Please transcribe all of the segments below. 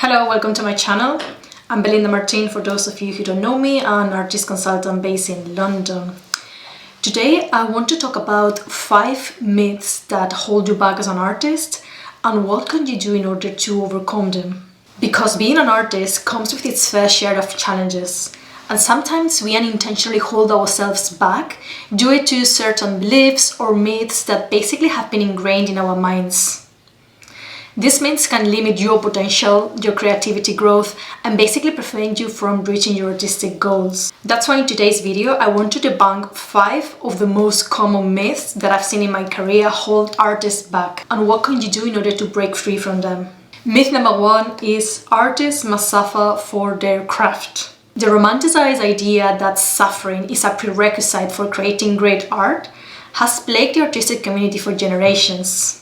Hello, welcome to my channel. I'm Belinda Martin, for those of you who don't know me, I'm an artist consultant based in London. Today I want to talk about 5 myths that hold you back as an artist and what can you do in order to overcome them. Because being an artist comes with its fair share of challenges, and sometimes we unintentionally hold ourselves back due to certain beliefs or myths that basically have been ingrained in our minds. These myths can limit your potential, your creativity growth, and basically prevent you from reaching your artistic goals. That's why in today's video I want to debunk 5 of the most common myths that I've seen in my career hold artists back, and what can you do in order to break free from them. Myth number 1 is artists must suffer for their craft. The romanticized idea that suffering is a prerequisite for creating great art has plagued the artistic community for generations.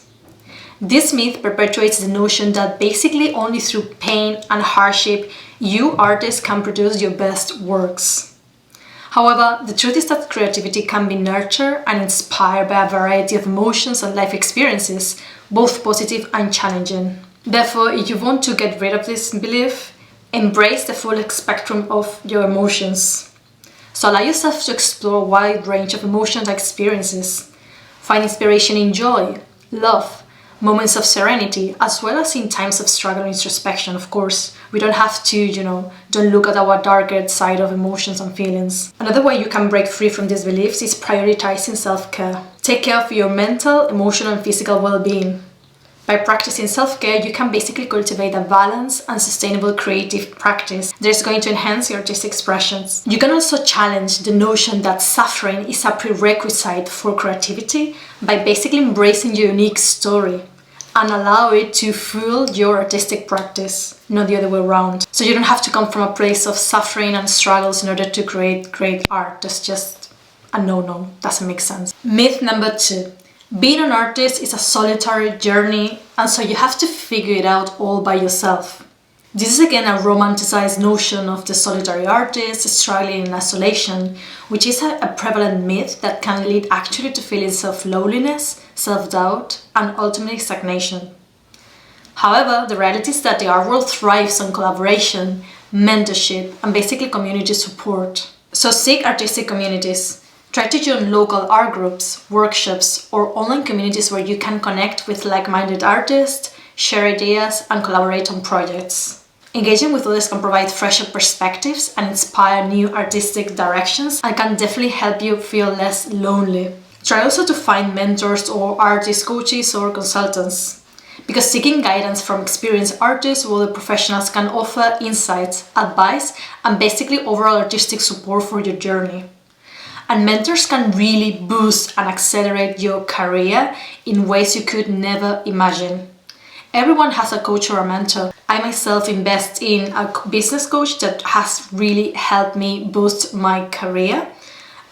This myth perpetuates the notion that basically only through pain and hardship you artists can produce your best works. However, the truth is that creativity can be nurtured and inspired by a variety of emotions and life experiences, both positive and challenging. Therefore, if you want to get rid of this belief, embrace the full spectrum of your emotions. So allow yourself to explore a wide range of emotions and experiences. Find inspiration in joy, love, moments of serenity, as well as in times of struggle and introspection, of course. We don't have to, don't look at our darker side of emotions and feelings. Another way you can break free from these beliefs is prioritizing self-care. Take care of your mental, emotional, and physical well-being. By practicing self-care, you can basically cultivate a balanced and sustainable creative practice that is going to enhance your artistic expressions. You can also challenge the notion that suffering is a prerequisite for creativity by basically embracing your unique story and allow it to fuel your artistic practice, not the other way around. So you don't have to come from a place of suffering and struggles in order to create great art. That's just a no-no, doesn't make sense. Myth number 2. Being an artist is a solitary journey, and so you have to figure it out all by yourself. This is again a romanticized notion of the solitary artist struggling in isolation, which is a prevalent myth that can lead actually to feelings of loneliness, self-doubt, and ultimately stagnation. However, the reality is that the art world thrives on collaboration, mentorship, and basically community support. So seek artistic communities. Try to join local art groups, workshops, or online communities where you can connect with like-minded artists, share ideas, and collaborate on projects. Engaging with others can provide fresher perspectives and inspire new artistic directions and can definitely help you feel less lonely. Try also to find mentors or artist coaches or consultants, because seeking guidance from experienced artists or other professionals can offer insights, advice, and basically overall artistic support for your journey. And mentors can really boost and accelerate your career in ways you could never imagine. Everyone has a coach or a mentor. I myself invest in a business coach that has really helped me boost my career.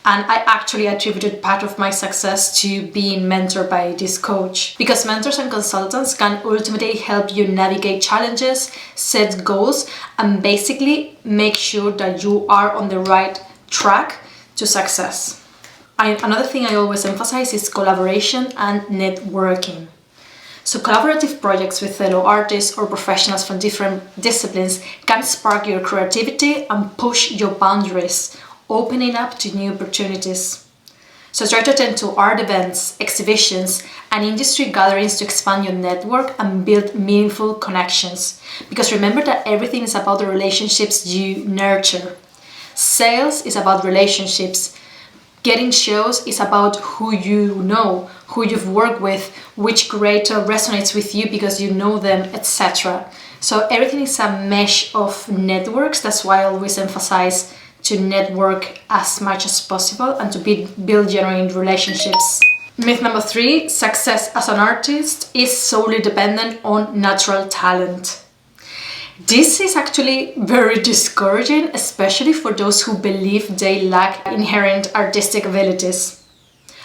And I actually attributed part of my success to being mentored by this coach. Because mentors and consultants can ultimately help you navigate challenges, set goals, and basically make sure that you are on the right track to success. Another thing I always emphasize is collaboration and networking. So collaborative projects with fellow artists or professionals from different disciplines can spark your creativity and push your boundaries, opening up to new opportunities. So try to attend to art events, exhibitions, and industry gatherings to expand your network and build meaningful connections. Because remember that everything is about the relationships you nurture. Sales is about relationships. Getting shows is about who you know, who you've worked with, which creator resonates with you because you know them, etc. So everything is a mesh of networks. That's why I always emphasize to network as much as possible and to build genuine relationships. Myth number 3, success as an artist is solely dependent on natural talent. This is actually very discouraging, especially for those who believe they lack inherent artistic abilities.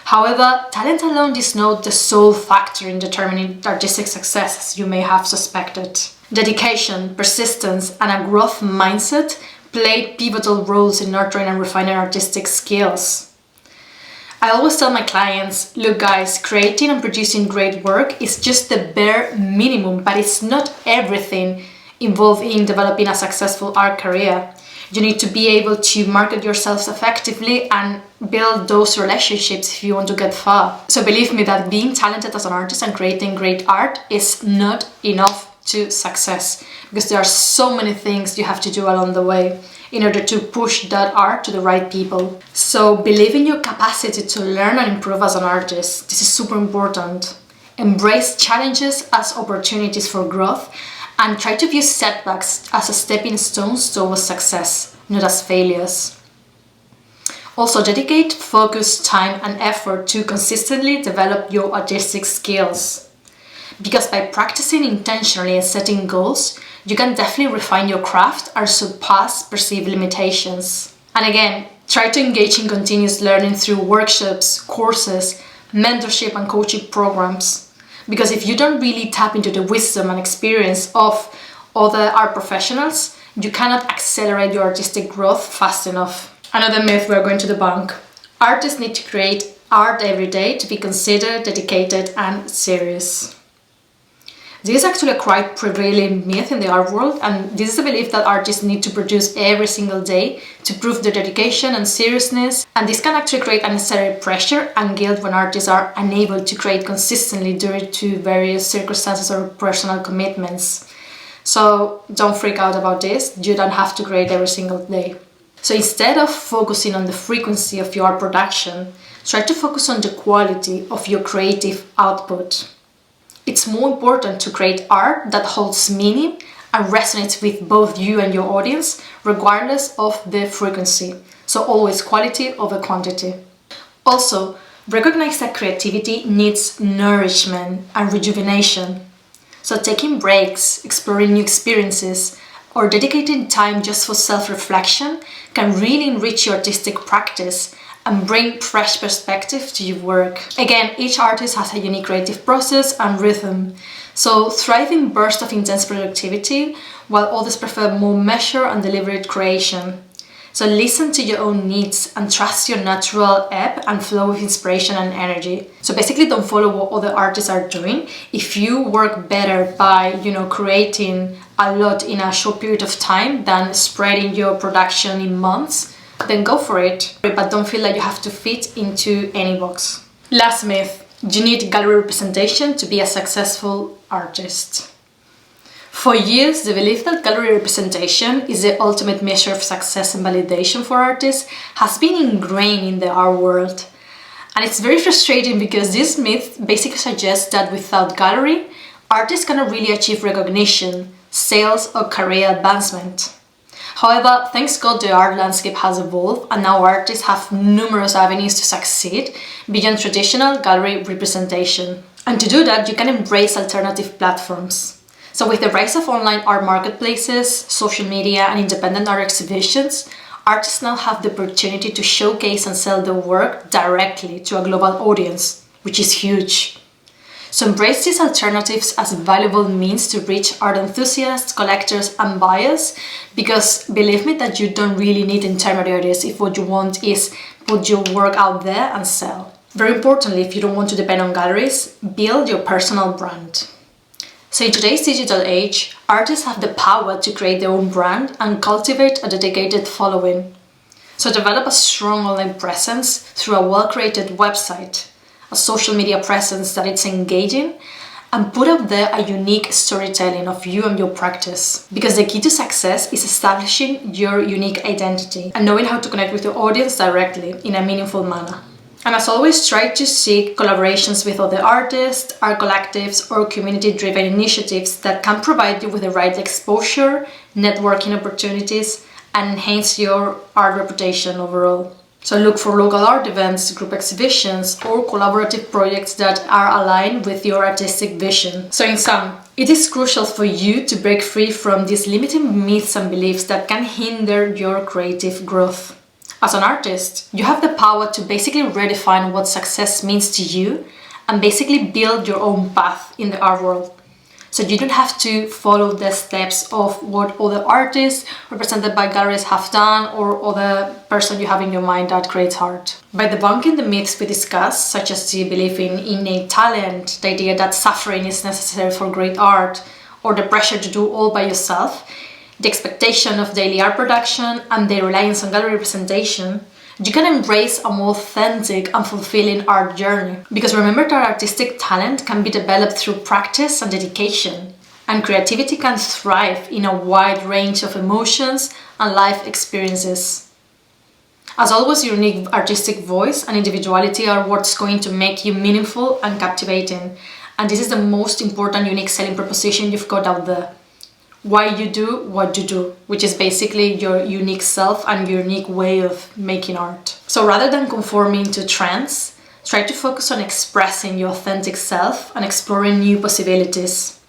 However, talent alone is not the sole factor in determining artistic success, as you may have suspected. Dedication, persistence, and a growth mindset play pivotal roles in nurturing and refining artistic skills. I always tell my clients, look guys, creating and producing great work is just the bare minimum, but it's not everything involved in developing a successful art career. You need to be able to market yourselves effectively and build those relationships if you want to get far. So believe me that being talented as an artist and creating great art is not enough to success, because there are so many things you have to do along the way in order to push that art to the right people. So believe in your capacity to learn and improve as an artist. This is super important. Embrace challenges as opportunities for growth and try to view setbacks as a stepping stones towards success, not as failures. Also dedicate focus, time and effort to consistently develop your artistic skills. Because by practicing intentionally and setting goals, you can definitely refine your craft and surpass perceived limitations. And again, try to engage in continuous learning through workshops, courses, mentorship and coaching programs. Because if you don't really tap into the wisdom and experience of other art professionals, you cannot accelerate your artistic growth fast enough. Another myth we're going to debunk. Artists need to create art every day to be considered dedicated and serious. This is actually a quite prevalent myth in the art world, and this is the belief that artists need to produce every single day to prove their dedication and seriousness, and this can actually create unnecessary pressure and guilt when artists are unable to create consistently due to various circumstances or personal commitments. So don't freak out about this, you don't have to create every single day. So instead of focusing on the frequency of your production, try to focus on the quality of your creative output. It's more important to create art that holds meaning and resonates with both you and your audience, regardless of the frequency. So always quality over quantity. Also, recognize that creativity needs nourishment and rejuvenation. So taking breaks, exploring new experiences, or dedicating time just for self-reflection can really enrich your artistic practice and bring fresh perspective to your work. Again, each artist has a unique creative process and rhythm, so thrive in bursts of intense productivity, while others prefer more measured and deliberate creation. So listen to your own needs and trust your natural ebb and flow of inspiration and energy. So basically don't follow what other artists are doing. If you work better by, creating a lot in a short period of time than spreading your production in months, then go for it, but don't feel like you have to fit into any box. Last myth, you need gallery representation to be a successful artist. For years, the belief that gallery representation is the ultimate measure of success and validation for artists has been ingrained in the art world. And it's very frustrating because this myth basically suggests that without gallery, artists cannot really achieve recognition, sales or career advancement. However, thanks God the art landscape has evolved and now artists have numerous avenues to succeed beyond traditional gallery representation. And to do that, you can embrace alternative platforms. So with the rise of online art marketplaces, social media and independent art exhibitions, artists now have the opportunity to showcase and sell their work directly to a global audience, which is huge. So embrace these alternatives as valuable means to reach art enthusiasts, collectors and buyers, because believe me that you don't really need intermediaries if what you want is put your work out there and sell. Very importantly, if you don't want to depend on galleries, build your personal brand. So in today's digital age, artists have the power to create their own brand and cultivate a dedicated following. So develop a strong online presence through a well-created website, a social media presence that it's engaging, and put up there a unique storytelling of you and your practice. Because the key to success is establishing your unique identity and knowing how to connect with your audience directly in a meaningful manner. And as always, try to seek collaborations with other artists, art collectives or community-driven initiatives that can provide you with the right exposure, networking opportunities and enhance your art reputation overall. So look for local art events, group exhibitions or collaborative projects that are aligned with your artistic vision. So in sum, it is crucial for you to break free from these limiting myths and beliefs that can hinder your creative growth. As an artist, you have the power to basically redefine what success means to you and basically build your own path in the art world. So you don't have to follow the steps of what other artists represented by galleries have done or other person you have in your mind that creates art. By debunking the myths we discussed, such as the belief in innate talent, the idea that suffering is necessary for great art, or the pressure to do all by yourself, the expectation of daily art production, and the reliance on gallery representation, you can embrace a more authentic and fulfilling art journey. Because remember that artistic talent can be developed through practice and dedication, and creativity can thrive in a wide range of emotions and life experiences. As always, your unique artistic voice and individuality are what's going to make you meaningful and captivating. And this is the most important unique selling proposition you've got out there. Why you do what you do, which is basically your unique self and your unique way of making art. So rather than conforming to trends, try to focus on expressing your authentic self and exploring new possibilities.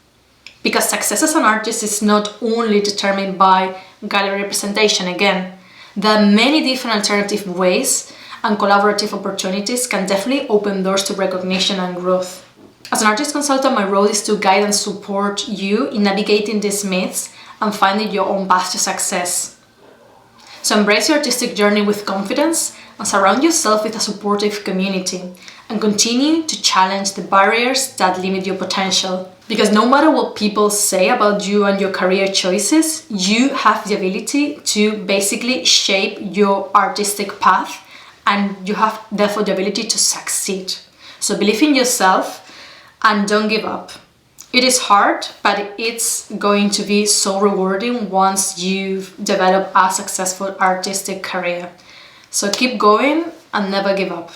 Because success as an artist is not only determined by gallery representation. Again, there are many different alternative ways, and collaborative opportunities can definitely open doors to recognition and growth. As an artist consultant, my role is to guide and support you in navigating these myths and finding your own path to success. So embrace your artistic journey with confidence and surround yourself with a supportive community, and continue to challenge the barriers that limit your potential. Because no matter what people say about you and your career choices, you have the ability to basically shape your artistic path, and you have therefore the ability to succeed. So believe in yourself and don't give up. It is hard, but it's going to be so rewarding once you've developed a successful artistic career. So keep going and never give up.